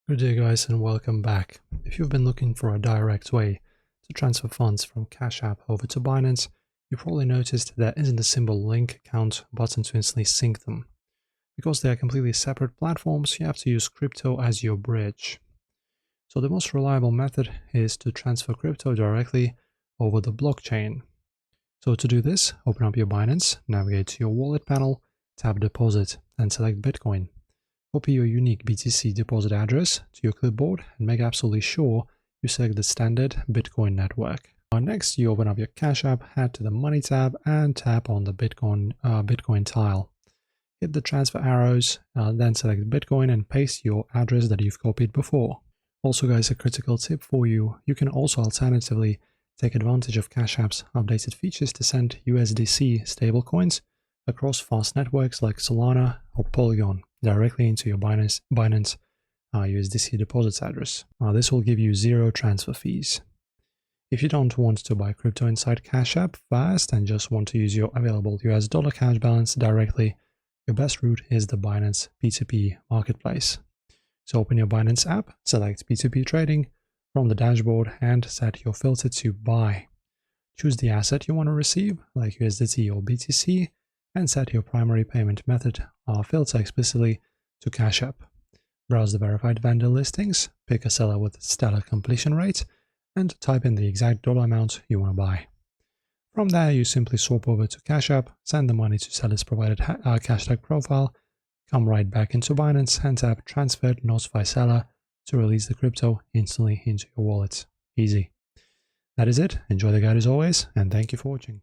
Good day guys and welcome back. If you've been looking for a direct way to transfer funds from Cash App over to Binance, you probably noticed there isn't a simple link account button to instantly sync them. Because they are completely separate platforms, you have to use crypto as your bridge. So the most reliable method is to transfer crypto directly over the blockchain. So to do this, open up your Binance, navigate to your wallet panel, tap deposit and select Bitcoin. Copy your unique BTC deposit address to your clipboard and make absolutely sure you select the standard Bitcoin network. Next, you open up your Cash App, head to the Money tab and tap on the Bitcoin tile. Hit the transfer arrows, then select Bitcoin and paste your address that you've copied before. Also guys, a critical tip for you, you can also alternatively take advantage of Cash App's updated features to send USDC stablecoins across fast networks like Solana or Polygon directly into your Binance USDC deposits address. This will give you zero transfer fees. If you don't want to buy crypto inside Cash App fast and just want to use your available US dollar cash balance directly, your best route is the Binance P2P marketplace. So open your Binance app, select P2P trading from the dashboard and set your filter to buy. Choose the asset you want to receive, like USDT or BTC, and set your primary payment method filter explicitly to Cash App. Browse the verified vendor listings, pick a seller with stellar completion rate, and type in the exact dollar amount you want to buy. From there, you simply swap over to Cash App, send the money to seller's provided cash tag profile, come right back into Binance and tap Transfer to notify seller to release the crypto instantly into your wallet. Easy. That is it. Enjoy the guide as always, and thank you for watching.